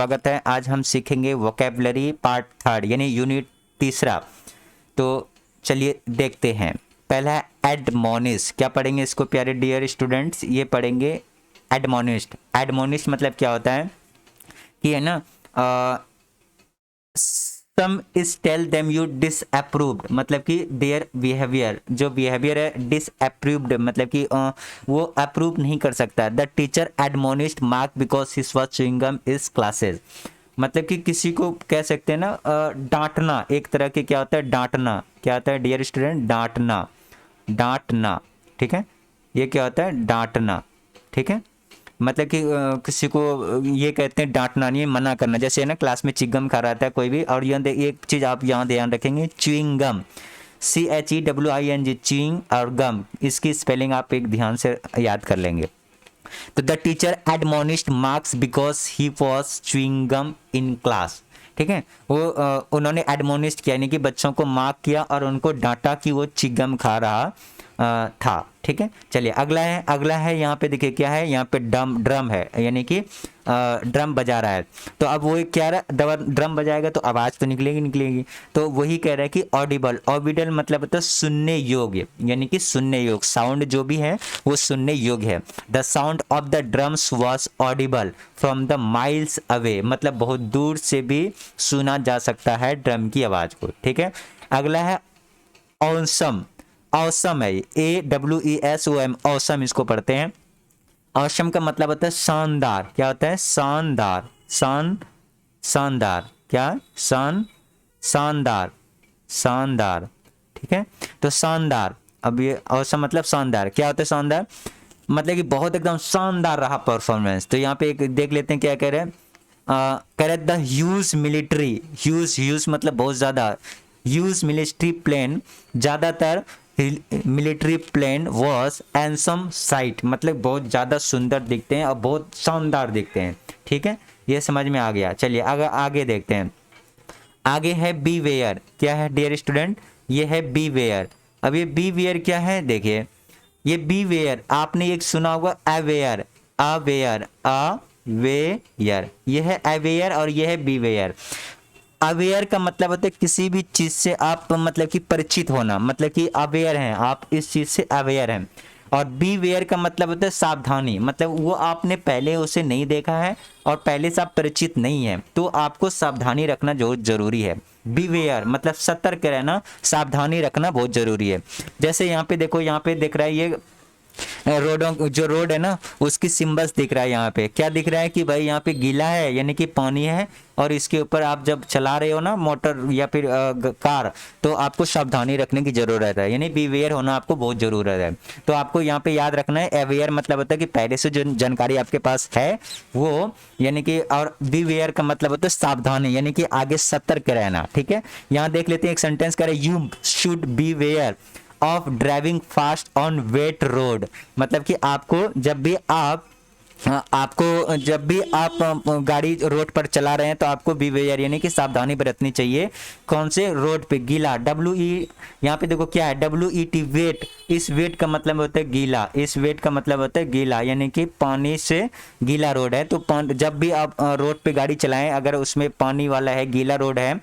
स्वागत है। आज हम सीखेंगे वोकैबुलरी पार्ट 3 यानी यूनिट 3। तो चलिए देखते हैं। पहला है एडमोनिश। क्या पढ़ेंगे इसको प्यारे डियर स्टूडेंट्स? ये पढ़ेंगे एडमोनिस्ट। एडमोनिस्ट मतलब क्या होता है कि है ना some is tell them you disapproved, मतलब कि देयर बिहेवियर, जो बिहेवियर है डिसअप्रूव्ड मतलब कि वो अप्रूव नहीं कर सकता। The teacher admonished Mark because his was chewing gum is classes, मतलब कि किसी को कह सकते हैं ना डांटना, एक तरह के क्या होता है डांटना। क्या होता है डियर स्टूडेंट? डांटना, डांटना, ठीक है। ये क्या होता है? डांटना, ठीक है। मतलब कि किसी को ये कहते हैं डांटना नहीं, मना करना। जैसे है ना क्लास में चिंगम खा रहा था कोई भी, और ये एक चीज़ आप यहाँ ध्यान रखेंगे, च्युइंग गम, CHEWING, च्युइंग और गम, इसकी स्पेलिंग आप एक ध्यान से याद कर लेंगे। तो the teacher admonished Marks because he was chewing gum in class, ठीक है। वो उन्होंने एडमोनिस्ट किया यानी कि बच्चों को मार्क किया और उनको डांटा कि वो चिंगम खा रहा था, ठीक है। चलिए अगला है यहाँ पे देखिए क्या है, यहाँ पे ड्रम है यानी कि ड्रम बजा रहा है। तो अब वो क्या रहा, ड्रम बजाएगा तो आवाज़ तो निकलेगी। तो वही कह रहा है कि ऑडिबल, ऑडिबल मतलब होता है सुनने योग्य, यानी कि सुनने योग्य, साउंड जो भी है वो सुनने योग्य है। The sound of the drums was Audible from the miles away, मतलब बहुत दूर से भी सुना जा सकता है ड्रम की आवाज़ को, ठीक है। अगला है ऑसम। ऑसम है AWESOM, ऑसम इसको पढ़ते हैं। ऑसम का मतलब होता है शानदार। क्या होता है? शानदार, शानदार, क्या? शानदार, शानदार, ठीक है। तो शानदार, अब ये ऑसम मतलब शानदार। क्या होता है शानदार? मतलब कि बहुत एकदम शानदार रहा परफॉर्मेंस। तो यहाँ पे एक देख लेते हैं क्या कह रहे हैं। कह रहे द ह्यूज मिलिट्री, ह्यूज मतलब बहुत ज़्यादा, ह्यूज मिलिट्री प्लेन, ज़्यादातर मिलिट्री प्लेन वॉज एंसम साइट, मतलब बहुत ज़्यादा सुंदर दिखते हैं और बहुत शानदार दिखते हैं, ठीक है। ये समझ में आ गया। चलिए आगे देखते हैं। आगे है बी वेयर। क्या है डियर स्टूडेंट? ये है बी वेयर। अब ये बी वेयर क्या है? देखिए ये बी वेयर, आपने एक सुना होगा अवेयर, अवेयर, अवेयर, ये है अवेयर और ये है बी वेयर। अवेयर का मतलब होता है किसी भी चीज़ से आप मतलब कि परिचित होना, मतलब कि अवेयर हैं आप, इस चीज़ से अवेयर हैं। और बी वेयर का मतलब होता है सावधानी, मतलब वो आपने पहले उसे नहीं देखा है और पहले से आप परिचित नहीं है, तो आपको सावधानी रखना जो जरूरी है। बी वेयर मतलब सतर्क रहना, सावधानी रखना बहुत जरूरी है। जैसे यहाँ पे देखो, यहाँ पे दिख रहा है ये रोडों, जो रोड है ना उसकी सिंबल्स दिख रहा है। यहाँ पे क्या दिख रहा है कि भाई यहाँ पे गीला है यानी कि पानी है, और इसके ऊपर आप जब चला रहे हो ना मोटर या फिर कार, तो आपको सावधानी रखने की ज़रूरत है, यानी बीवेयर होना आपको बहुत ज़रूरत है। तो आपको यहाँ पे याद रखना है अवेयर मतलब होता है कि पहले से जो जानकारी आपके पास है वो, यानी कि, और बीवेयर का मतलब होता है सावधानी, यानी कि आगे सतर्क रहना, ठीक है। यहाँ देख लेते हैं एक सेंटेंस कह रहे you should beware of driving fast on wet road, मतलब कि आपको जब भी आप गाड़ी रोड पर चला रहे हैं तो आपको बीवेयर यानी कि सावधानी बरतनी चाहिए। कौन से रोड पे? गीला, WE, यहाँ पे देखो क्या है WET, वेट। इस वेट का मतलब होता है गीला, इस वेट का मतलब होता है गीला, यानी कि पानी से गीला रोड है। तो जब भी आप रोड पे गाड़ी चलाएं, अगर उसमें पानी वाला है, गीला रोड है,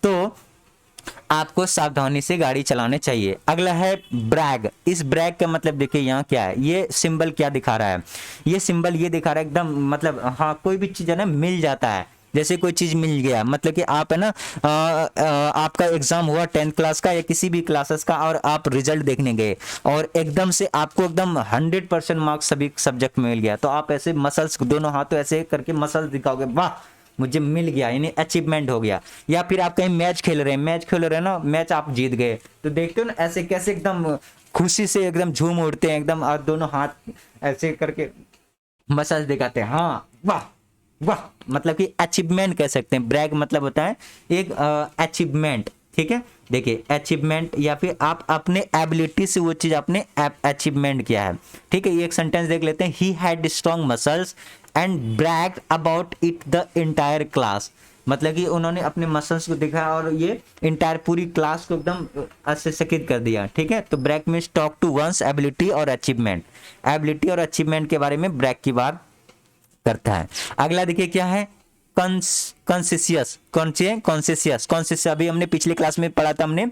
तो आपको सावधानी से गाड़ी चलाने चाहिए। अगला है ब्रैग। इस ब्रैग का मतलब देखिए यहाँ क्या है, ये सिंबल क्या दिखा रहा है? ये सिंबल ये दिखा रहा है एकदम, मतलब हाँ कोई भी चीज़ है ना मिल जाता है, जैसे कोई चीज़ मिल गया, मतलब कि आप है ना आपका एग्जाम हुआ 10th क्लास का या किसी भी क्लासेस का, और आप रिजल्ट देखने गए और एकदम से आपको एकदम 100% मार्क्स सभी सब्जेक्ट में मिल गया, तो आप ऐसे मसल्स, दोनों हाथों ऐसे करके मसल्स दिखाओगे, वाह मुझे मिल गया, यानी अचीवमेंट हो गया। या फिर आप कहीं मैच खेल रहे हैं ना, मैच आप जीत गए, तो देखते हो ना ऐसे कैसे एकदम खुशी से एकदम झूम उठते हैं एकदम, और दोनों हाथ ऐसे करके मसाज दिखाते हैं, हाँ वाह वाह, मतलब कि अचीवमेंट कह सकते हैं। ब्रैग मतलब होता है एक अचीवमेंट, ठीक है। देखिए अचीवमेंट, या फिर आप अपने एबिलिटी से वो चीज़ आपने अचीवमेंट किया है, ठीक है। ये एक सेंटेंस देख लेते हैं, he had strong muscles and bragged about it the entire class, मतलब कि उन्होंने अपने मसल्स को दिखाया और ये इंटायर पूरी क्लास को एकदम आश्चर्यचकित कर दिया, ठीक है। तो brag means talk to one's ability और अचीवमेंट, एबिलिटी और अचीवमेंट के बारे में ब्रैग की बात करता है। अगला देखिए क्या है, कॉन्शियस, कौन चाहिए, कॉन्शियस, कॉन्शियस अभी हमने पिछली क्लास में पढ़ा था हमने।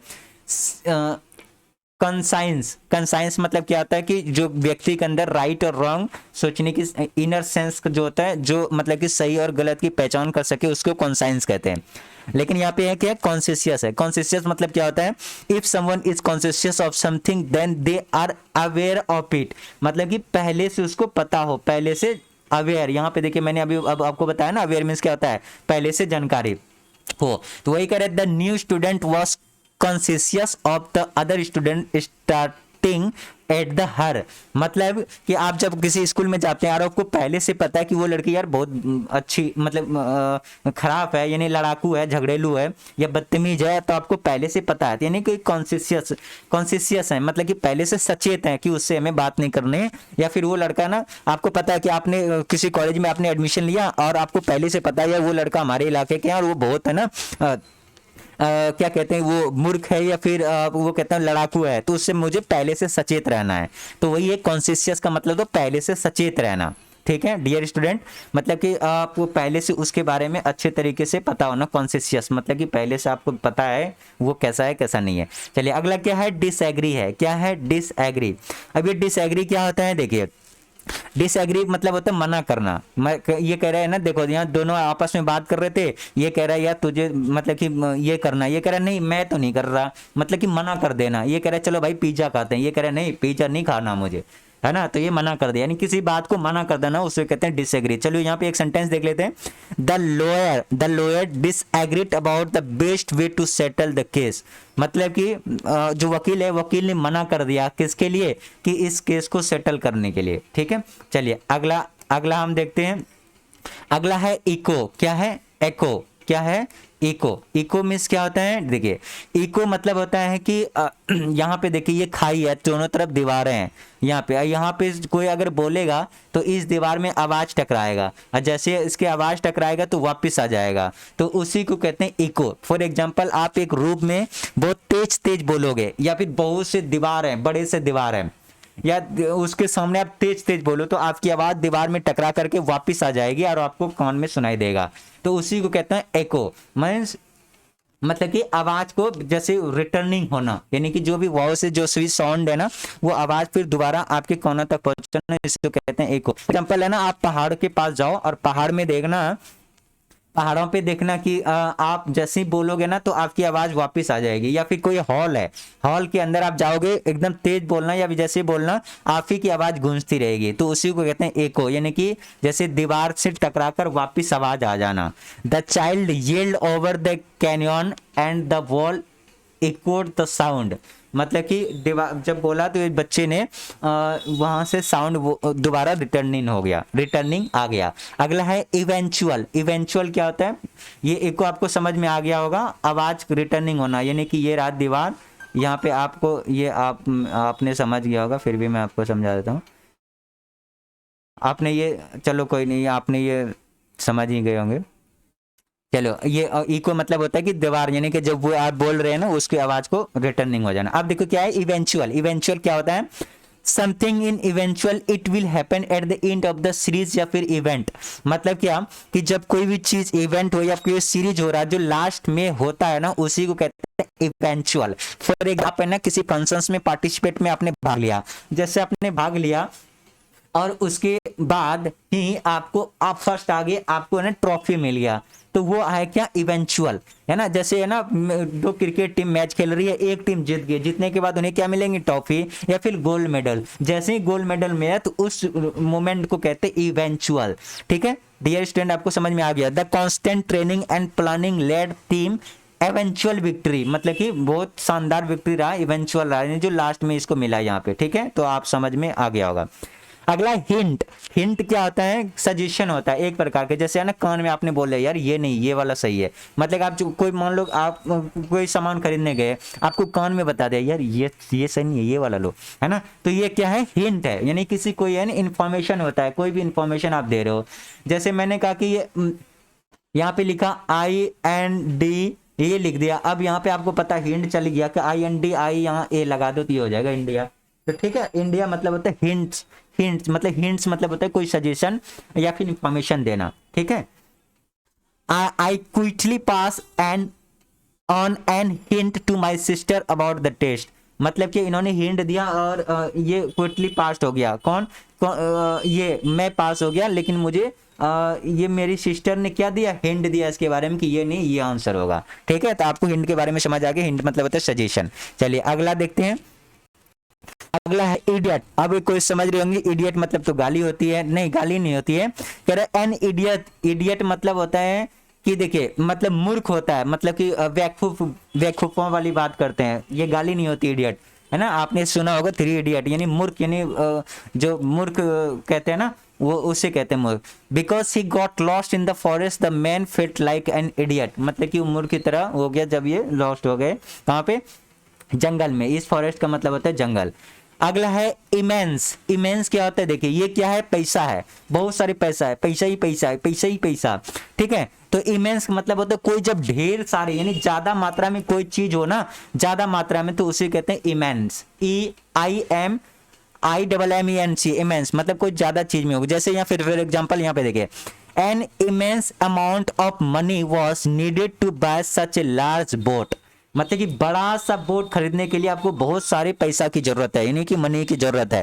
कंसाइंस, कंसाइंस मतलब क्या होता है कि जो व्यक्ति के अंदर राइट और रॉन्ग सोचने की इनर सेंस जो होता है, जो मतलब कि सही और गलत की पहचान कर सके, उसको कॉन्साइंस कहते हैं। लेकिन यहाँ पे है क्या, कॉन्शियस है। कॉन्शियस मतलब क्या होता है, if someone is conscious of something then they are aware of it, मतलब कि पहले से उसको पता हो, पहले से अवेयर। यहाँ पे देखिए मैंने अभी अब आपको बताया ना, अवेयर मीन्स क्या होता है, पहले से जानकारी हो। तो वही कह रहे, the new student was conscious of the other student starting at the her, मतलब कि आप जब किसी स्कूल में जाते हैं और आपको पहले से पता है कि वो लड़की यार बहुत अच्छी, मतलब खराब है, यानी लड़ाकू है, झगड़ेलू है या बदतमीज है, तो आपको पहले से पता है, यानी कि कॉन्शियस, कॉन्शियस है मतलब कि पहले से सचेत है कि उससे हमें बात नहीं करनी है। या फिर वो लड़का ना, आपको पता है कि आपने किसी कॉलेज में आपने एडमिशन लिया और आपको पहले से पता है वो लड़का हमारे इलाके के हैं और वो बहुत है ना क्या कहते हैं, वो मूर्ख है या फिर वो कहते हैं लड़ाकू है, तो उससे मुझे पहले से सचेत रहना है। तो वही एक कॉन्शियस का मतलब तो पहले से सचेत रहना। ठीक है डियर स्टूडेंट, मतलब कि आपको पहले से उसके बारे में अच्छे तरीके से पता होना। कॉन्शियस मतलब कि पहले से आपको पता है वो कैसा है कैसा नहीं है। चलिए अगला क्या है, डिसएग्री है। क्या है, डिसएग्री। अब ये डिसएग्री क्या होता है, देखिए डिसएग्री मतलब होता है मना करना। ये कह रहा है ना, देखो यहाँ दोनों आपस में बात कर रहे थे, ये कह रहा है यार तुझे मतलब कि ये करना, ये कह रहा है नहीं मैं तो नहीं कर रहा, मतलब कि मना कर देना। ये कह रहा है चलो भाई पिज्जा खाते हैं, ये कह रहा है नहीं पिज्जा नहीं खाना मुझे, है ना, तो ये मना कर दिया, यानी किसी बात को मना कर देना उसे कहते हैं डिसएग्री। चलो यहाँ पे एक सेंटेंस देख लेते हैं, the lawyer disagreed about the best way to settle the case, मतलब कि जो वकील है, वकील ने मना कर दिया किसके लिए, कि इस केस को सेटल करने के लिए। ठीक है, चलिए अगला अगला हम देखते हैं। अगला है इको। क्या है, एको। क्या है, इको। इको मीन्स क्या होता है, देखिए इको मतलब होता है कि यहाँ पे देखिए ये खाई है, दोनों तरफ दीवारें हैं, यहाँ पे कोई अगर बोलेगा तो इस दीवार में आवाज टकराएगा और जैसे इसके आवाज टकराएगा तो वापस आ जाएगा, तो उसी को कहते हैं इको। फॉर एग्जांपल आप एक रूम में बहुत तेज तेज बोलोगे या फिर बहुत से दीवार हैं, बड़े से दीवार हैं, या उसके सामने आप तेज तेज बोलो तो आपकी आवाज दीवार में टकरा करके वापस आ जाएगी और आपको कान में सुनाई देगा, तो उसी को कहते हैं एको। मीन्स मतलब कि आवाज को जैसे रिटर्निंग होना, यानी कि जो भी वॉइस है, जो भी साउंड है ना, वो आवाज फिर दोबारा आपके कानों तक पहुंचना, इसको कहते हैं एको। एग्जाम्पल है ना, आप पहाड़ के पास जाओ और पहाड़ में देखना, पहाड़ों पे देखना कि आप जैसे ही बोलोगे ना तो आपकी आवाज वापस आ जाएगी। या फिर कोई हॉल है, हॉल के अंदर आप जाओगे एकदम तेज बोलना या जैसे ही बोलना आप ही की आवाज गूंजती रहेगी, तो उसी को कहते हैं एको, यानी कि जैसे दीवार से टकराकर वापस आवाज आ जाना। The child yelled over the canyon and the wall echoed the sound, मतलब कि दीवार जब बोला तो बच्चे ने वहां से साउंड दोबारा रिटर्निंग हो गया, रिटर्निंग आ गया। अगला है इवेंचुअल। इवेंचुअल क्या होता है, ये एक को आपको समझ में आ गया होगा, आवाज रिटर्निंग होना, यानी कि ये रात दीवार, यहाँ पे आपको ये आपने समझ गया होगा, फिर भी मैं आपको समझा देता हूँ। आपने ये, चलो कोई नहीं, आपने ये समझ ही गए होंगे। चलो ये इको मतलब होता है कि दीवार, यानी कि जब वो आप बोल रहे हैं ना उसकी आवाज को रिटर्निंग हो जाना। अब देखो क्या है इवेंचुअल। इवेंचुअल क्या होता है, something in eventual it will happen at the end of the series या फिर इवेंट, मतलब क्या कि जब कोई भी चीज इवेंट हो या कोई सीरीज हो रहा है जो लास्ट में होता है ना, उसी को कहते हैं इवेंचुअल। फॉर एग्जाम्पल ना, किसी फंक्शंस में पार्टिसिपेट में आपने भाग लिया, जैसे आपने भाग लिया और उसके बाद ही आपको आप फर्स्ट आ गए, आपको है ना ट्रॉफी मिल गया, तो वो है क्या, इवेंचुअल, है ना। जैसे है ना दो क्रिकेट टीम मैच खेल रही है, एक टीम जीत गई, जीतने के बाद उन्हें क्या मिलेंगी, ट्रॉफी या फिर गोल्ड मेडल। जैसे ही गोल्ड मेडल मिला तो उस मोमेंट को कहते हैं इवेंचुअल। ठीक है डियर स्टूडेंट, आपको समझ में आ गया। The constant training and planning led team eventual victory, मतलब कि बहुत शानदार विक्ट्री रहा, इवेंचुअल रहा, जो लास्ट में इसको मिला यहाँ पे। ठीक है, तो आप समझ में आ गया होगा। अगला हिंट। हिंट क्या होता है, सजेशन होता है एक प्रकार के, जैसे है ना कान में आपने बोला यार ये नहीं ये वाला सही है, मतलब आप कोई मान लो आप कोई सामान खरीदने गए, आपको कान में बता दिया यार ये सही नहीं है ये वाला लो, है ना, तो ये क्या है, हिंट है, यानी किसी कोई है ना इन्फॉर्मेशन होता है, कोई भी इन्फॉर्मेशन आप दे रहे हो। जैसे मैंने कहा कि ये यहाँ पे लिखा IND, ये लिख दिया, अब यहाँ पे आपको पता हिंट चल गया कि IND, आई यहाँ A लगा दो तो ये हो जाएगा इंडिया। तो ठीक है, इंडिया मतलब होता है हिंट्स। हिंट्स मतलब होता है कोई सजेशन या फिर इंफॉर्मेशन देना। ठीक है, I quickly pass and on an hint to my sister about the test. मतलब कि इन्होंने हिंट दिया और ये क्विकली पास हो गया। ये मैं पास हो गया, लेकिन मुझे ये मेरी सिस्टर ने क्या दिया, हिंट दिया इसके बारे में कि ये नहीं, ये आंसर होगा। ठीक है, तो आपको हिंट के बारे में समझ आ गया। हिंट मतलब होता है सजेशन। चलिए अगला देखते हैं। अगला है इडियट। अब कोई समझ रहे होंगे इडियट मतलब तो गाली होती है, नहीं गाली नहीं होती है। कह रहे एन इडियट, इडियट मतलब होता है कि देखिए मतलब मूर्ख होता है, मतलब कि बेवकूफों वाली बात करते हैं, ये गाली नहीं होती इडियट, है ना। आपने सुना होगा 3 इडियट, यानी मूर्ख, यानी जो मूर्ख कहते हैं ना, वो उसे कहते हैं मूर्ख। Because he got lost in the forest the man felt like an idiot. मतलब कि वो मूर्ख की तरह हो गया जब ये लॉस्ट हो गए। कहाँ पे, जंगल में। इस फॉरेस्ट का मतलब होता है जंगल। अगला है इमेंस। इमेंस क्या होता है, देखिए ये क्या है, पैसा है, बहुत सारी पैसा है, पैसा ही पैसा है, पैसा ही पैसा। ठीक है, तो इमेंस मतलब होता है कोई जब ढेर सारे, यानी ज्यादा मात्रा में कोई चीज हो ना, ज्यादा मात्रा में, तो उसे कहते हैं इमेंस। IMENC, इमेंस मतलब कोई ज्यादा चीज में हो। जैसे यहाँ फिर एग्जांपल यहाँ पे देखिए, an immense amount of money was needed to buy such a large boat. मतलब कि बड़ा सा बोट खरीदने के लिए आपको बहुत सारे पैसा की जरूरत है, यानी कि मनी की जरूरत है।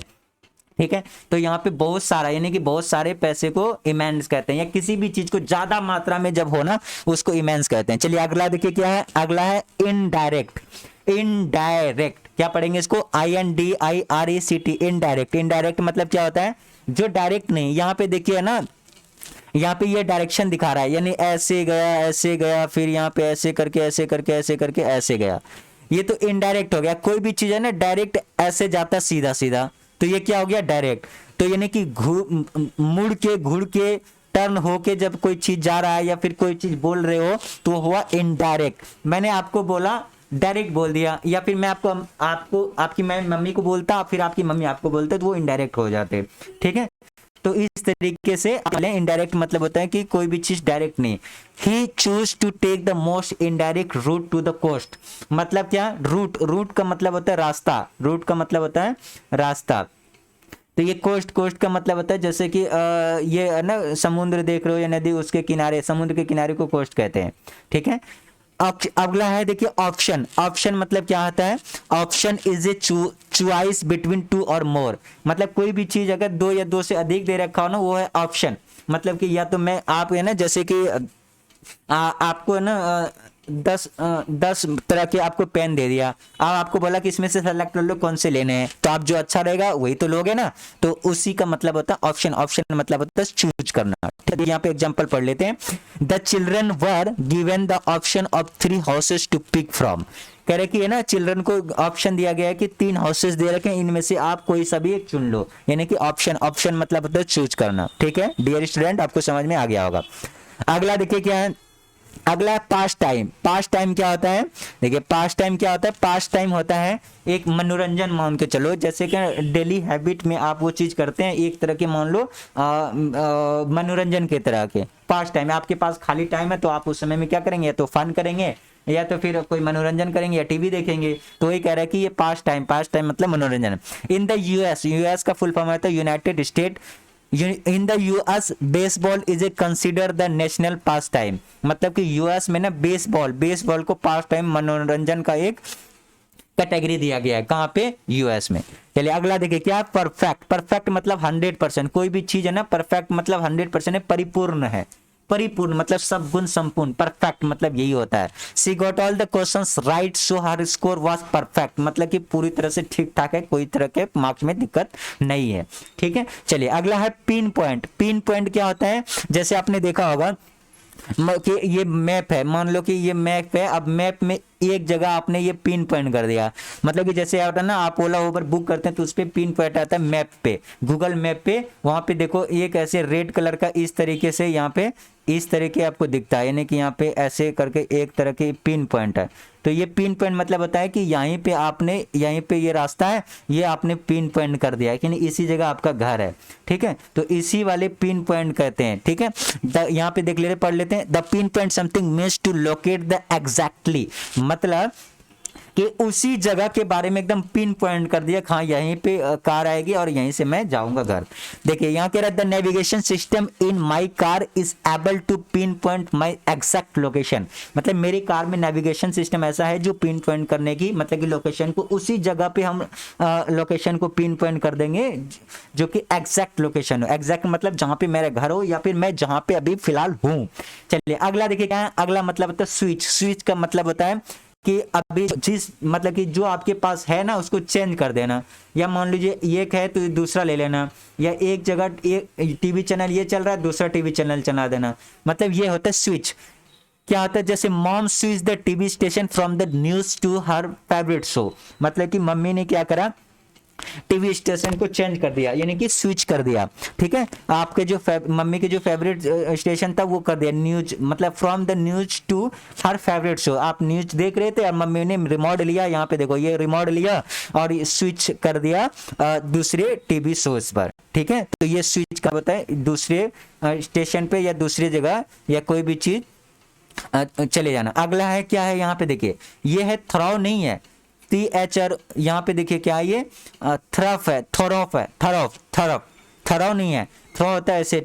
ठीक है, तो यहाँ पे बहुत सारा, यानी कि बहुत सारे पैसे को इमेंस कहते हैं, या किसी भी चीज को ज्यादा मात्रा में जब हो ना, उसको इमेंस कहते हैं। चलिए अगला देखिए क्या है। अगला है इनडायरेक्ट। इनडायरेक्ट क्या पढ़ेंगे इसको, INDIRECT, इनडायरेक्ट। इनडायरेक्ट मतलब क्या होता है, जो डायरेक्ट नहीं। यहाँ पे देखिए ना, यहाँ पे ये डायरेक्शन दिखा रहा है, यानी ऐसे गया, फिर यहाँ पे ऐसे करके ऐसे करके ऐसे करके ऐसे गया, ये तो इनडायरेक्ट हो गया। कोई भी चीज है ना डायरेक्ट ऐसे जाता सीधा सीधा, तो ये क्या हो गया, डायरेक्ट। तो यानी कि मुड़ के घुड़ के टर्न होके जब कोई चीज जा रहा है या फिर कोई चीज बोल रहे हो, तो हुआ इनडायरेक्ट। मैंने आपको बोला, डायरेक्ट बोल दिया, या फिर मैं आपको आपकी मैं मम्मी को बोलता, फिर आपकी मम्मी आपको बोलते, तो वो इनडायरेक्ट हो जाते। ठीक है, तो इस तरीके से इनडायरेक्ट मतलब होता है कि कोई भी चीज डायरेक्ट नहीं। He chose to take the most indirect route to the coast. मतलब क्या, रूट का मतलब होता है रास्ता, रूट का मतलब होता है रास्ता। तो ये कोस्ट का मतलब होता है जैसे कि ये है ना, समुद्र देख रहे हो या नदी, उसके किनारे, समुद्र के किनारे को कोस्ट कहते हैं। ठीक है, अगला है देखिए ऑप्शन। ऑप्शन मतलब क्या होता है, option is a choice between 2 और मोर। मतलब कोई भी चीज अगर 2 या 2 से अधिक दे रखा हो ना, वो है ऑप्शन। मतलब कि या तो मैं, आप है ना, जैसे कि आपको है ना 10 तरह के आपको पेन दे दिया, अब आपको बोला कि इसमें से सेलेक्ट कर लो कौन से लेने हैं, तो आप जो अच्छा रहेगा वही तो लोगे ना। तो उसी का मतलब होता है ऑप्शन। ऑप्शन मतलब होता है चूज करना। ठीक है, यहाँ पे एग्जांपल पढ़ लेते हैं। The children were given the option of 3 houses to pick from. कह रहे कि है ना, चिल्ड्रन को ऑप्शन दिया गया है कि 3 हाउसेस दे रखे हैं, इनमें से आप कोई सा भी एक चुन लो, यानी कि ऑप्शन मतलब होता है चूज करना। ठीक है डियर स्टूडेंट, आपको समझ में आ गया होगा। अगला देखिए क्या है, अगला है पास्ट टाइम। पास्ट टाइम क्या होता है, देखिए पास्ट टाइम क्या होता है, पास्ट टाइम होता है एक मनोरंजन, मान के चलो, जैसे कि डेली हैबिट में आप वो चीज करते हैं, एक तरह के मान लो मनोरंजन के तरह के। पास्ट टाइम, आपके पास खाली टाइम है तो आप उस समय में क्या करेंगे, या तो फन करेंगे, या तो फिर कोई मनोरंजन करेंगे, या टीवी देखेंगे। तो ये कह रहा है कि ये पास्ट टाइम मतलब मनोरंजन। इन द यूएस का फुल फॉर्म होता है United state. In the US baseball is a consider the national pass time. मतलब कि यूएस में ना बेसबॉल को पास टाइम, मनोरंजन का एक कैटेगरी दिया गया है। कहाँ पे, यूएस में। चलिए अगला देखिए क्या, परफेक्ट। परफेक्ट मतलब 100%। कोई भी चीज है ना, परफेक्ट मतलब 100% है, परिपूर्ण है। परिपूर्ण मतलब सब गुण संपूर्ण। परफेक्ट मतलब यही होता है। She got all the questions right so her score was perfect. मतलब कि पूरी तरह से ठीक ठाक है, कोई तरह के मार्क्स में दिक्कत नहीं है। ठीक है, चलिए अगला है पिन पॉइंट। पिन पॉइंट क्या होता है, जैसे आपने देखा होगा कि ये मैप है, मान लो कि ये मैप है, अब मैप में एक जगह आपने ये पिन पॉइंट कर दिया। मतलब कि जैसे आता है ना, आप ओला उबर बुक करते हैं तो उस पर पिन पॉइंट आता है मैप पे, गूगल मैप पे। वहां पे देखो एक ऐसे रेड कलर का इस तरीके से यहाँ पे इस तरीके आपको दिखता है, यानी कि यहाँ पे ऐसे करके एक तरह के पिन पॉइंट है। तो ये पिन पॉइंट मतलब होता है कि यहीं पे आपने, यहीं पे ये रास्ता है, ये आपने पिन पॉइंट कर दिया है कि नहीं, इसी जगह आपका घर है। ठीक है, तो इसी वाले पिन पॉइंट कहते हैं। ठीक है, यहाँ पे देख ले, पढ़ लेते हैं। The pinpoint something means to locate the exactly. मतलब कि उसी जगह के बारे में एकदम पिन पॉइंट कर दिया, हाँ यहीं पे कार आएगी और यहीं से मैं जाऊंगा घर। देखिए यहाँ कह रहा है the navigation system in my car is able to pinpoint my exact location. मतलब मेरी कार में नेविगेशन सिस्टम ऐसा है जो पिन पॉइंट करने की, मतलब कि लोकेशन को उसी जगह पे हम लोकेशन को पिन पॉइंट कर देंगे जो कि एग्जैक्ट लोकेशन हो। एग्जैक्ट मतलब जहाँ पे मेरा घर हो या फिर मैं जहाँ पे अभी फिलहाल हूँ। चलिए अगला देखिए क्या है, अगला मतलब होता है स्विच। स्विच का मतलब होता है कि अभी जिस मतलब कि जो आपके पास है ना उसको चेंज कर देना, या मान लीजिए एक है तो दूसरा ले लेना, या एक जगह एक टीवी चैनल ये चल रहा है दूसरा टीवी चैनल चला देना, मतलब ये होता है स्विच। क्या होता है जैसे mom switch the TV station from the news to her favourite show, मतलब कि मम्मी ने क्या करा टीवी स्टेशन को चेंज कर दिया, यानी कि स्विच कर दिया। ठीक है, आपके जो मम्मी के जो फेवरेट स्टेशन था वो कर दिया न्यूज, मतलब from the news to her favourite show. आप न्यूज देख रहे थे और मम्मी ने रिमोट लिया, यहाँ पे देखो ये रिमोट लिया और स्विच कर दिया दूसरे टीवी शोज पर। ठीक है, तो ये स्विच का होता है दूसरे स्टेशन पे या दूसरी जगह या कोई भी चीज चले जाना। अगला है क्या है, यहाँ पे देखिए ये है थ्रो नहीं है, THR, यहाँ पे देखिए क्या है ये थ्रफ है, थ्रॉफ है, थ्रॉफ थ्रॉफ थ्रो नहीं है, थ्रो होता है ऐसे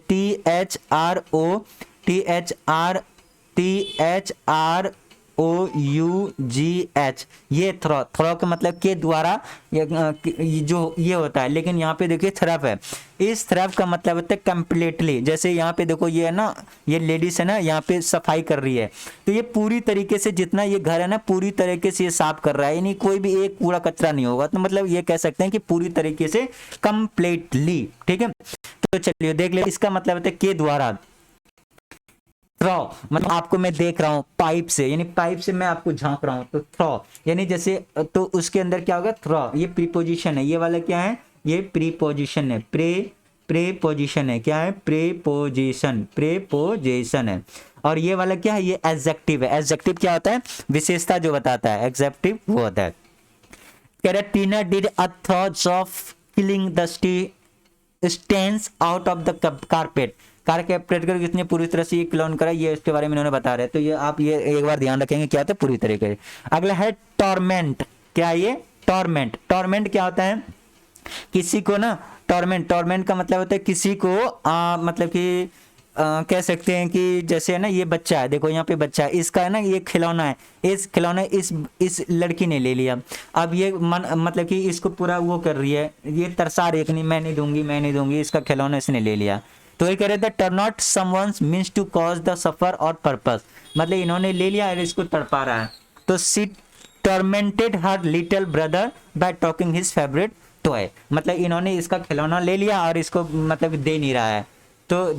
THROUGH, ये थ्रो। थ्रो का मतलब के द्वारा जो ये होता है, लेकिन यहाँ पे देखिए थ्रफ है। इस थ्रफ का मतलब होता है कंप्लीटली। जैसे यहाँ पे देखो ये है ना, ये लेडीज है ना यहाँ पे सफाई कर रही है, तो ये पूरी तरीके से जितना ये घर है ना पूरी तरीके से ये साफ कर रहा है, यानी कोई भी एक कूड़ा कचरा नहीं होगा, तो मतलब ये कह सकते हैं कि पूरी तरीके से कंप्लीटली। ठीक है, तो चलिए देख ले, इसका मतलब होता है के द्वारा। थ्रो मतलब आपको मैं देख रहा हूं पाइप से, यानी पाइप से मैं आपको झांक रहा हूं, तो थ्रो यानी जैसे, तो उसके अंदर क्या होगा थ्रो, ये प्रीपोजिशन है, ये वाला क्या है ये प्रीपोजिशन है, प्रेपोजिशन है, क्या है प्रेपोजिशन है। और ये वाला क्या है ये एडजेक्टिव है। एडजेक्टिव क्या होता है विशेषता जो बताता है, एडजेक्टिव वो होता है। कह रहा Tina did a throw of killing the stains out of the carpet. Carpet कर कितने पूरी तरह से ये क्लोन करा, ये इसके बारे में इन्होंने बता रहे, तो ये आप ये एक बार ध्यान रखेंगे क्या होता है पूरी तरीके से। अगला है टॉर्मेंट। क्या ये टॉर्मेंट, टॉर्मेंट क्या होता है किसी को ना, टॉर्मेंट का मतलब होता है किसी को मतलब कि कह सकते हैं कि जैसे है ना ये बच्चा है, देखो यहाँ पे बच्चा है, इसका है ना ये खिलौना है, इस खिलौना इस लड़की ने ले लिया, अब ये मतलब कि इसको पूरा वो कर रही है, ये तरसा रही है कि नहीं मैं नहीं दूंगी, इसका खिलौना इसने ले लिया। तो ये कह रहे थे turn not someone's means to cause the suffer और पर्पस, मतलब इन्होंने ले लिया और इसको तड़पा रहा है। तो she tormented her little brother by talking his favourite toy, मतलब इन्होंने इसका खिलौना ले लिया और इसको मतलब दे नहीं रहा है, तो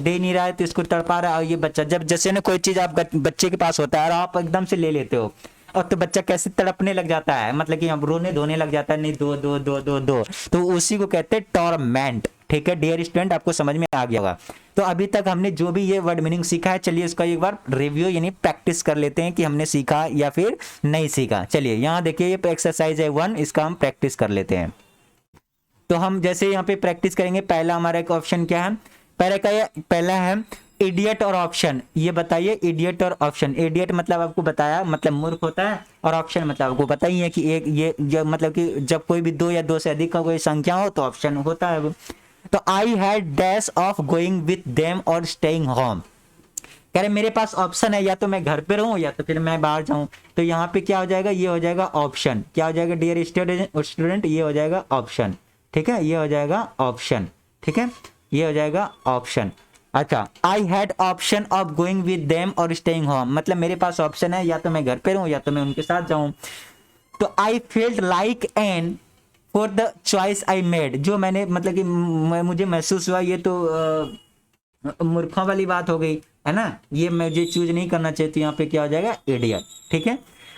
इसको तड़पा रहा है। और ये बच्चा जब जैसे ना कोई चीज आप बच्चे के पास होता है और आप एकदम से ले लेते हो, और तो बच्चा कैसे तड़पने लग जाता है, मतलब कि हम रोने धोने लग जाता है, नहीं दो दो दो दो दो, तो उसी को कहते हैं टॉर्मेंट। ठीक है डियर स्टूडेंट, आपको समझ में आ गया होगा। तो अभी तक हमने जो भी ये वर्ड मीनिंग सीखा है, चलिए इसका एक बार रिव्यू यानी प्रैक्टिस कर लेते हैं कि हमने सीखा या फिर नहीं सीखा। चलिए यहाँ देखिए ये एक्सरसाइज है 1, इसका हम प्रैक्टिस कर लेते हैं। तो हम जैसे यहाँ पे प्रैक्टिस करेंगे, पहला हमारा एक ऑप्शन क्या है, पहला है इडियट और ऑप्शन। ये बताइए इडियट और ऑप्शन। इडियट मतलब आपको बताया मतलब मूर्ख होता है, और ऑप्शन मतलब आपको पता ही है कि एक ये मतलब कि जब कोई भी 2 या 2 से अधिक का कोई संख्या हो तो ऑप्शन होता है। तो I had dash of going with them और स्टेइंग होम। कह रहे मेरे पास ऑप्शन है, या तो मैं घर पे रहूं या तो फिर मैं बाहर जाऊं, तो यहाँ पे क्या हो जाएगा ये हो जाएगा ऑप्शन। क्या हो जाएगा डियर स्टूडेंट ये हो जाएगा ऑप्शन। ठीक है ये हो जाएगा ऑप्शन। ठीक है ये हो जाएगा ऑप्शन। अच्छा I had option of going with them और स्टेइंग होम, मतलब मेरे पास ऑप्शन है या तो मैं घर पे रहूं या तो मैं उनके साथ जाऊं। तो I felt like an for the choice I made, जो मैंने मतलब कि मुझे महसूस हुआ, ये तो मूर्खों वाली बात हो गई है ना, ये मुझे चूज नहीं करना चाहिए, तो यहाँ पे क्या हो जाएगा इडियट। ठीक है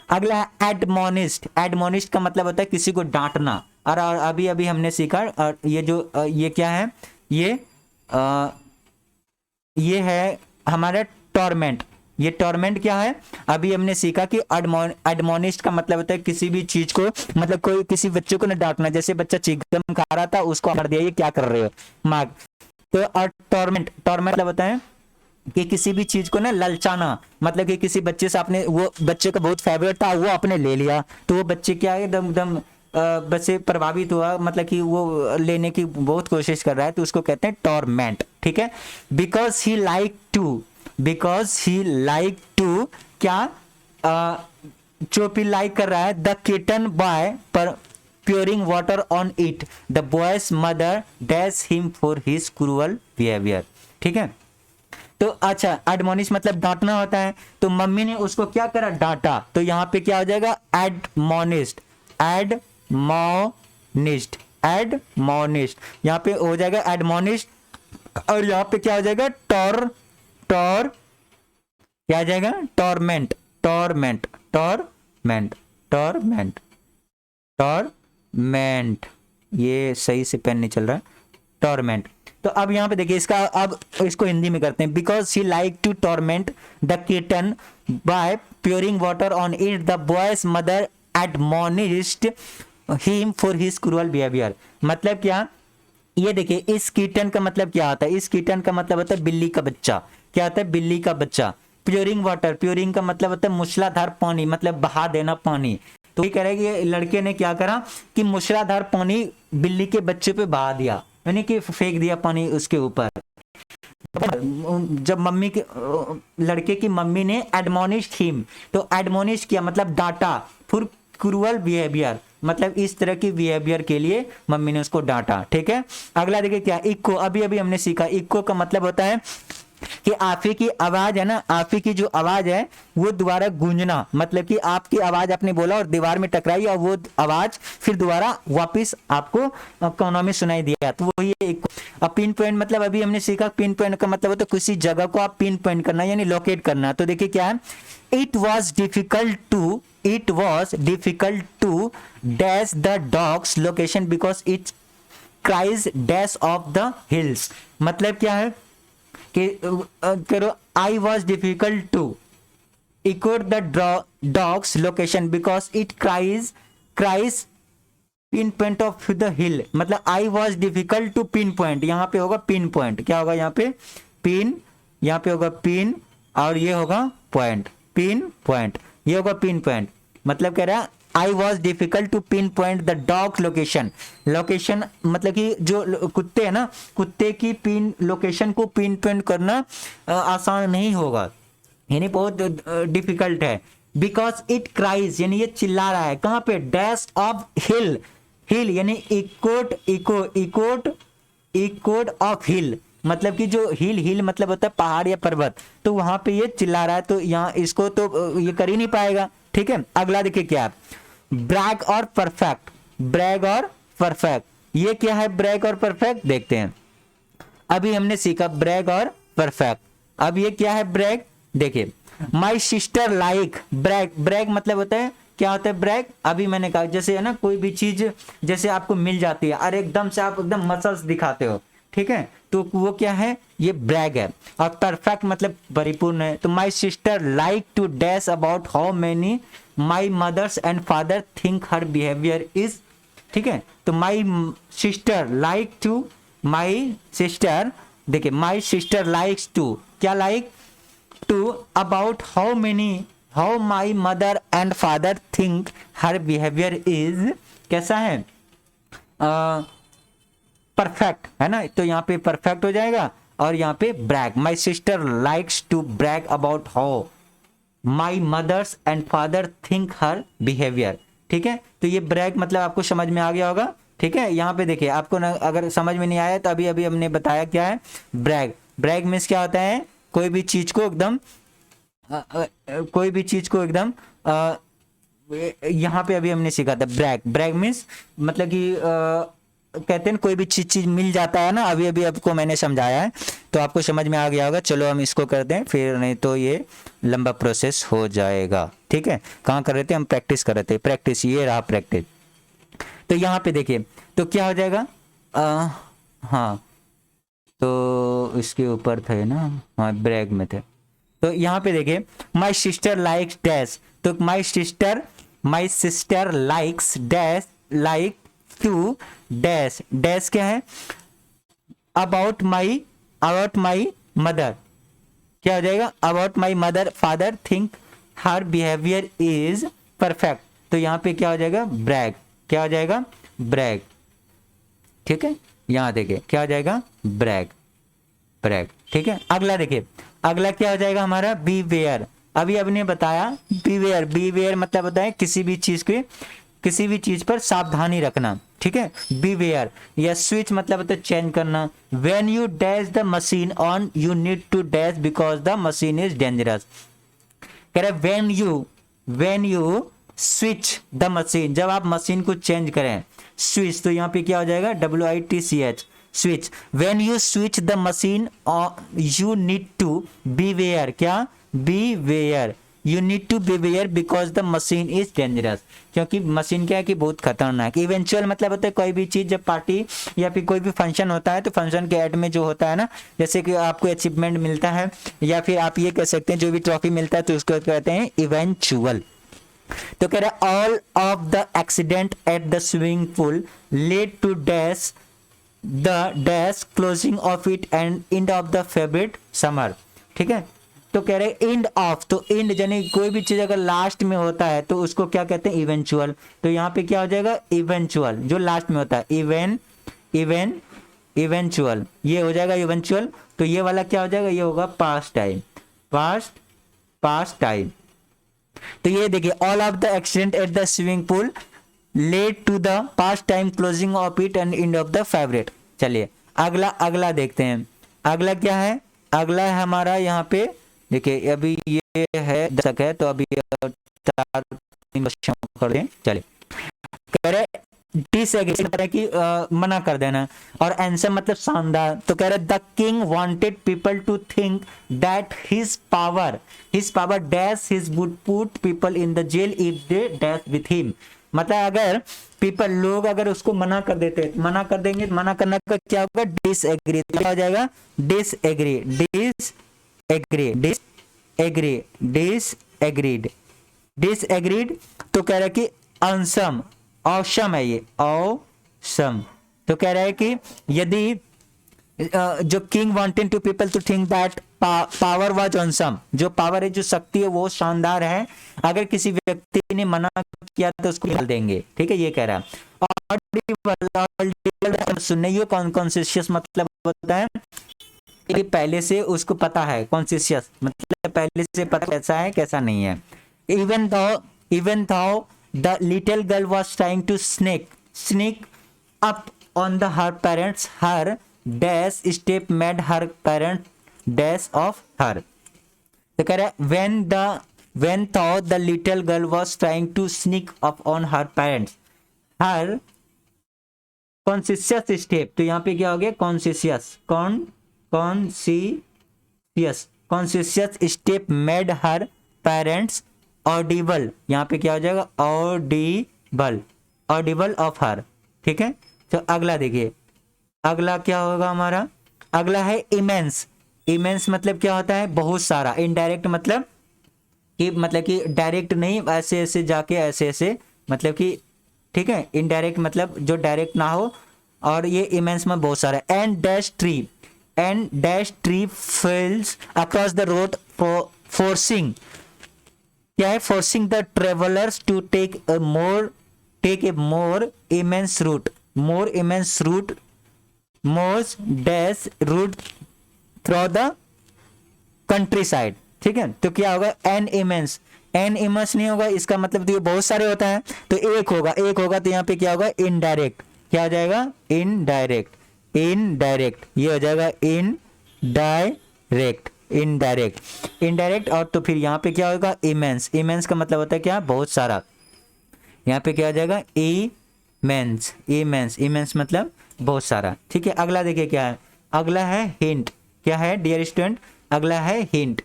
अगला है एडमोनिस्ट। एडमोनिस्ट का मतलब होता है किसी को डांटना, और अभी अभी हमने सीखा ये जो ये क्या है ये है हमारा टॉर्मेंट। ये टॉर्मेंट क्या है अभी हमने सीखा कि एडमोनिस्ट का मतलब होता है किसी भी चीज को, मतलब कोई किसी बच्चे को ना डांटना, जैसे बच्चा चिकन खा रहा था उसको कर दिया ये क्या कर रहे हो मार्क। तो और टॉर्मेंट मतलब होता है कि किसी भी चीज को ना ललचाना, मतलब कि किसी बच्चे से आपने, वो बच्चे का बहुत फेवरेट था, वो आपने ले लिया, तो वो बच्चे क्या है एकदम एकदम बच्चे प्रभावित हुआ, मतलब कि वो लेने की बहुत कोशिश कर रहा है, तो उसको कहते हैं टॉर्मेंट, ठीक है। बिकॉज ही लाइक टू क्या, चोपी लाइक कर रहा है द किटन बॉय पर pouring water on it, the boy's mother dash him for his cruel behaviour, ठीक है। तो अच्छा, एडमोनिश मतलब डांटना होता है, तो मम्मी ने उसको क्या करा, डांटा, तो यहाँ पे क्या हो जाएगा, एडमोनिस्ड, एडमोनिस्ड, एडमोनिस्ड, यहाँ पे हो जाएगा एडमोनिस्ड, और यहाँ पे क्या हो जाएगा, टॉर क्या आ जाएगा, torment, torment, torment, torment, torment, ये सही से पेन नहीं चल रहा है, टॉर्मेंट। तो अब यहाँ पे देखिए इसका, अब इसको हिंदी में करते हैं, because he like to torment the kitten by pouring water on it, the boy's mother admonished him for his cruel behaviour. मतलब क्या, ये देखिए इस कीटन का मतलब क्या होता है, इस कीटन का मतलब होता है बिल्ली का बच्चा, क्या होता है, बिल्ली का बच्चा। प्योरिंग वाटर, प्योरिंग का मतलब होता है मूसलाधार पानी, मतलब बहा देना पानी, तो ये कह रहे हैं कि लड़के ने क्या करा कि मूसलाधार पानी बिल्ली के बच्चे पे बहा दिया, यानी कि फेंक दिया पानी उसके ऊपर। जब मम्मी के, लड़के की मम्मी ने एडमोनिश्ड हिम, तो एडमोनिश किया मतलब डांटा, फॉर क्रूअल बिहेवियर, मतलब इस तरह की बिहेवियर के लिए मम्मी ने उसको डांटा, ठीक है। अगला देखिए क्या, इक्को, अभी अभी हमने सीखा, इक्को का मतलब होता है कि आपी की आवाज है ना, आपी की जो आवाज है वो दोबारा गूंजना, मतलब कि आपकी आवाज आपने बोला और दीवार में टकराई और वो आवाज फिर दोबारा वापस आपको कानों में सुनाई दिया, तो वही एक। अब पिन पॉइंट मतलब अभी हमने सीखा, पिन पॉइंट का मतलब होता है किसी जगह को आप पिन पॉइंट करना यानी लोकेट करना। तो देखिए क्या है, it was difficult to dash the dog's location because it cries dash of the hills. मतलब क्या है कि करो, I was difficult to equate the dog's location because it cries pinpoint of the hill. मतलब I was difficult to pinpoint, यहाँ पे होगा pin point, क्या होगा यहाँ पे, पिन, यहाँ पे होगा पिन और ये होगा पॉइंट, पिन पॉइंट, ये होगा पिन पॉइंट। मतलब कह रहा है I was difficult to pinpoint the dog location, location मतलब कि जो कुत्ते है ना, कुत्ते की पिन लोकेशन को पिन पॉइंट करना आसान नहीं होगा, यानी बहुत डिफिकल्ट है। बिकॉज इट क्राइज यानी ये चिल्ला रहा है, कहाँ पे, डैश ऑफ हिल, हिल यानी इकोड ऑफ हिल, मतलब कि जो हिल मतलब होता है पहाड़ या पर्वत, तो वहां पे ये चिल्ला रहा है, तो यहाँ इसको तो ये कर ही नहीं पाएगा, ठीक है। अगला देखिए क्या, ब्रैग और परफेक्ट, ब्रैग और परफेक्ट, ये क्या है ब्रैग और परफेक्ट, देखते हैं। अभी हमने सीखा ब्रैग और परफेक्ट, अब ये क्या है ब्रैग, देखिए my sister like brag, brag मतलब होता है, क्या होता है ब्रैग, अभी मैंने कहा जैसे है ना कोई भी चीज जैसे आपको मिल जाती है और एकदम से आप एकदम मसल्स दिखाते हो, ठीक है, तो वो क्या है, ये ब्रैग है। और परफेक्ट मतलब परिपूर्ण है, तो my sister like to dash about how many my mothers and father think her behaviour is, ठीक है। तो my sister like to, my sister, देखिए माई सिस्टर लाइक्स टू, क्या like to about how my mother and father think her behaviour is, कैसा है, perfect है ना, तो यहाँ पे परफेक्ट हो जाएगा और यहाँ पे brag, my sister likes to brag about how my mothers and father think her behaviour, ठीक है। तो ये ब्रैग मतलब आपको समझ में आ गया होगा, ठीक है। यहाँ पे देखिए आपको अगर समझ में नहीं आया तो अभी अभी हमने बताया क्या है ब्रैग, ब्रैग मीन्स क्या होता है, कोई भी चीज को एकदम यहाँ पे अभी हमने सीखा था ब्रैग, ब्रैग मीन्स मतलब कि कहते हैं कोई भी चीज मिल जाता है ना, अभी अभी आपको मैंने समझाया है तो आपको समझ में आ गया होगा। चलो हम इसको कर दें, फिर नहीं तो ये लंबा प्रोसेस हो जाएगा, ठीक है। कहाँ कर रहे थे हम, प्रैक्टिस कर रहे थे, प्रैक्टिस, ये रहा प्रैक्टिस। तो यहाँ पे देखिए तो क्या हो जाएगा, हाँ तो इसके ऊपर थे ना, हाँ ब्रैग में थे, तो यहाँ पे देखिए माई सिस्टर लाइक्स डैश, तो my sister likes dash, like to dash, dash क्या है, अबाउट माई मदर, क्या हो जाएगा, about my mother father think her behaviour is perfect. तो यहाँ पे क्या हो जाएगा, ब्रैग। क्या हो जाएगा, ब्रैग। ठीक है, यहाँ देखिए क्या हो जाएगा, ब्रैग, ब्रैग। ठीक है, अगला देखिए, अगला क्या हो जाएगा हमारा, बी वेयर। अभी आपने बताया बी वेयर, बी वेयर मतलब होता है किसी भी चीज के, किसी भी चीज पर सावधानी रखना। ठीक है, बी वेयर। या स्विच मतलब होता है चेंज करना। When you dash the machine on you need to dash because the machine is dangerous. कह रहे when you switch the machine, जब आप मशीन को चेंज करें, स्विच तो यहाँ पे क्या हो जाएगा, WITCH, switch. When you switch the machine you need to beware, क्या, beware, you need to beware because the machine is dangerous, क्योंकि मशीन क्या है कि बहुत खतरनाक। इवेंचुअल मतलब होता है कोई भी चीज़, जब पार्टी या फिर कोई भी फंक्शन होता है तो फंक्शन के एंड में जो होता है ना, जैसे कि आपको अचीवमेंट मिलता है या फिर आप ये कह सकते हैं जो भी ट्रॉफी मिलता है तो उसको कहते हैं इवेंचुअल। तो कह रहा है all of the accident at the swimming pool led to dash the dash closing of it and end of the favourite summer. ठीक है, तो कह रहे एंड ऑफ, तो एंड यानी कोई भी चीज अगर लास्ट में होता है तो उसको क्या कहते हैं, इवेंचुअल। तो यहाँ पे क्या हो जाएगा, इवेंचुअल, जो लास्ट में होता है, इवेंचुअल, ये हो जाएगा इवेंचुअल। तो ये वाला क्या हो जाएगा, ये होगा पास्ट टाइम, पास्ट टाइम। तो ये देखिए all of the accident at the swimming pool led to the past time closing of it and end of the favourite. चलिए अगला देखते हैं, अगला क्या है, अगला है हमारा यहाँ पे देखिए, अभी ये है दशक है, तो अभी 4-3 क्वेश्चन कर दें। चलिए, कह रहे डिसएग्री मतलब है कि मना कर देना, और आंसर मतलब शानदार। तो कह रहे the king wanted people to think that his power dash his would put people in the jail if they dash with him. मतलब अगर पीपल, लोग अगर उसको मना कर देते, मना कर देंगे, मना करने का क्या होगा, डिसएग्री। तो क्या हो जाएगा, डिसएग्री, डिसएग्रीड। तो कह रहा है कि अनसम, औसम है ये, औसम। तो कह रहा है कि यदि जो king wanted to people to think that power was awesome, जो पावर है, जो शक्ति है वो शानदार है, अगर किसी व्यक्ति ने मना किया तो उसको डाल देंगे। ठीक है, ये कह रहा है। और सुनने, ये कॉन्शियस मतलब होता है कि पहले से उसको पता है, कॉन्शियस मतलब पहले से पता कैसा है कैसा नहीं है। Even though the little girl was trying to sneak up on her parents, her dash step made her parents dash of her। तो कह रहा है when though the little girl was trying to sneak up on her parents, her conscious step। तो यहाँ पे क्या हो गया, conscious step made her parents Audible. यहाँ पे क्या हो जाएगा, ऑडिबल ऑफ हर। ठीक है, तो अगला देखिए, अगला क्या होगा हमारा, अगला है इमेंस मतलब क्या होता है, बहुत सारा। इनडायरेक्ट मतलब कि डायरेक्ट नहीं, ऐसे ऐसे जाके ऐसे ऐसे, मतलब कि ठीक है, इनडायरेक्ट मतलब जो डायरेक्ट ना हो, और ये इमेंस में बहुत सारा। And dash tree feels across the road forcing, क्या है, forcing the travellers to take a more immense route, dash route through the countryside. ठीक है, तो क्या होगा, एन इमेंस नहीं होगा, इसका मतलब तो ये बहुत सारे होता है, तो एक होगा तो यहाँ पे क्या होगा, इनडायरेक्ट। क्या हो जाएगा, इनडायरेक्ट, ये हो जाएगा इनडायरेक्ट। और तो फिर यहाँ पे क्या होगा, इमेंस का मतलब होता है क्या, बहुत सारा। यहाँ पे क्या हो जाएगा, इमेंस मतलब बहुत सारा। ठीक है, अगला देखिए क्या है, अगला है हिंट। क्या है डियर स्टूडेंट, अगला है हिंट।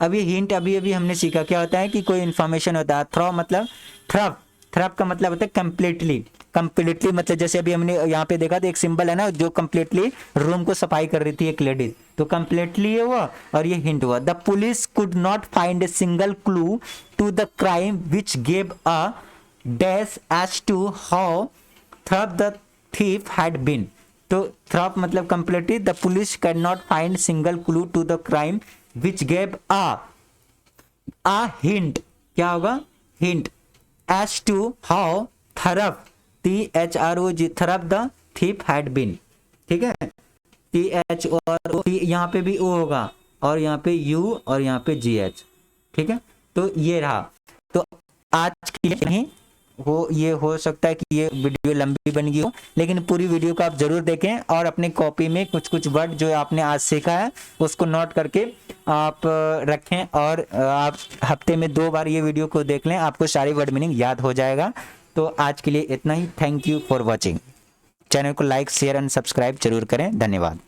अभी हिंट अभी हमने सीखा, क्या होता है कि कोई इन्फॉर्मेशन होता है। थ्रप का मतलब होता है कंप्लीटली मतलब जैसे अभी हमने यहाँ पे देखा था एक सिंबल है ना, जो कंप्लीटली रूम को सफाई कर रही थी एक लेडीज, तो कंप्लीटली ये हुआ और ये हिंट हुआ। The police could not find a single clue to the crime which gave a dash as to how through the thief had been. तो थ्रप मतलब completely, the police can not find single clue to the crime which gave a hint, क्या होगा, hint, as to how thorough, THROG, thorough the thief had been, ठीक है, TH और T यहाँ पे भी O होगा और यहाँ पे U और यहाँ पे GH, ठीक है। तो ये रहा। तो आज के लिए नहीं ये हो सकता है कि ये वीडियो लंबी बन गई हो, लेकिन पूरी वीडियो को आप जरूर देखें और अपनी कॉपी में कुछ कुछ वर्ड जो आपने आज सीखा है उसको नोट करके आप रखें, और आप हफ्ते में 2 बार ये वीडियो को देख लें, आपको सारी वर्ड मीनिंग याद हो जाएगा। तो आज के लिए इतना ही। Thank you for watching. Channel को लाइक, शेयर एंड सब्सक्राइब जरूर करें। धन्यवाद।